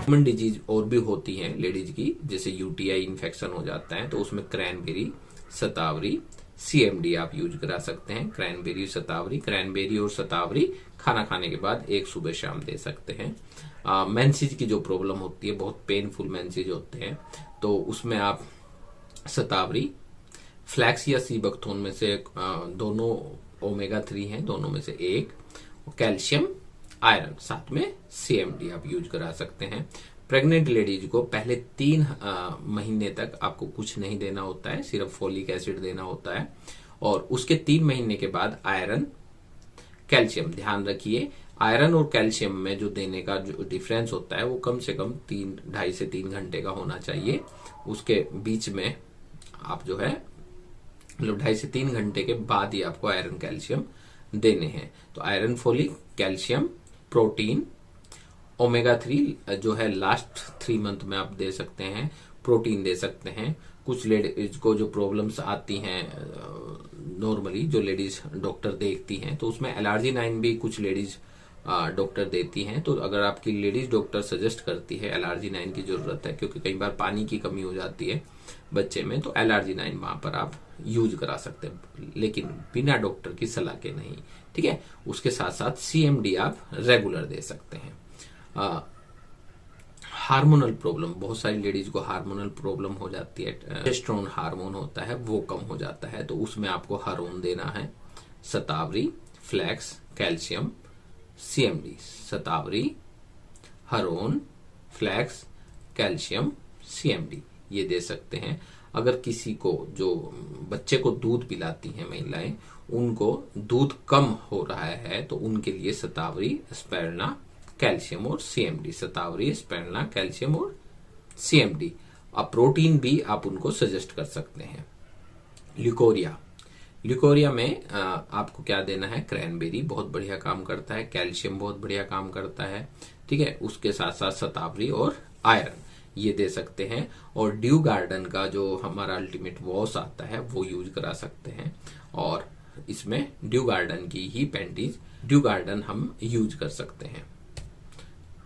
Common disease और भी होती हैं लेडीज की, जैसे यूटीआई इन्फेक्शन हो जाता है, तो उसमें क्रैनबेरी, शतावरी, सीएमडी आप यूज करा सकते हैं। क्रैनबेरी और शतावरी खाना खाने के बाद एक सुबह शाम दे सकते हैं। मेंसेज की जो प्रॉब्लम होती है, बहुत पेनफुल मेंसेज होते हैं, तो उसमें आप शतावरी, फ्लैक्स या सी बकथोन में से दोनों ओमेगा 3 हैं, दोनों में से एक, कैल्शियम, आयरन, साथ में सीएमडी आप यूज करा सकते हैं। प्रेग्नेंट लेडीज को पहले 3 महीने तक आपको कुछ नहीं देना होता है, सिर्फ फोलिक एसिड देना होता है, और उसके 3 महीने के बाद आयरन, कैल्शियम, ध्यान रखिए आयरन और कैल्शियम में जो देने का जो डिफरेंस होता है वो कम से कम 2.5 से 3 घंटे का होना चाहिए। उसके बीच में आप जो है मतलब 2.5 से 3 घंटे के बाद ही आपको आयरन कैल्शियम देने हैं। तो iron, folic, calcium, protein, omega 3 जो है लास्ट 3 मंथ में आप दे सकते हैं, प्रोटीन दे सकते हैं। कुछ लेडीज को जो प्रॉब्लम्स आती हैं नॉर्मली, जो लेडीज डॉक्टर देखती हैं, तो उसमें एलआरजी-9 भी कुछ लेडीज डॉक्टर देती हैं। तो अगर आपकी लेडीज डॉक्टर सजेस्ट करती है एलआरजी-9 की जरूरत है, क्योंकि कई बार पानी की कमी हो जाती है बच्चे में, तो एलआरजी-9 वहां पर आप यूज करा सकते हैं, लेकिन बिना डॉक्टर की सलाह के नहीं, ठीक है। उसके साथ साथ सीएमडी आप रेगुलर दे सकते हैं। हार्मोनल प्रॉब्लम, बहुत सारी लेडीज को हार्मोनल प्रॉब्लम हो जाती है, टेस्टोस्टेरोन हार्मोन होता है वो कम हो जाता है, तो उसमें आपको हार्मोन देना है। शतावरी, फ्लैक्स, कैल्शियम, सीएमडी, शतावरी, हार्मोन, फ्लैक्स, कैल्शियम, सीएमडी, ये दे सकते हैं। अगर किसी को जो बच्चे को दूध पिलाती हैं महिलाएं, उनको दूध कम हो रहा है, तो उनके लिए शतावरी, स्पाइरुलिना, कैल्शियम और सीएमडी, शतावरी, स्पाइरुलिना, कैल्शियम और सीएमडी। अब प्रोटीन भी आप उनको सजेस्ट कर सकते हैं। ल्यूकोरिया में आपको क्या देना है, क्रैनबेरी बहुत बढ़िया काम करता है, कैल्शियम बहुत बढ़िया काम करता है, ठीक है। उसके साथ साथ शतावरी और आयरन ये दे सकते हैं। और ड्यू गार्डन का जो हमारा अल्टीमेट वॉश आता है वो यूज करा सकते हैं, और इसमें ड्यू गार्डन की ही पैंटीज ड्यू गार्डन हम यूज कर सकते हैं।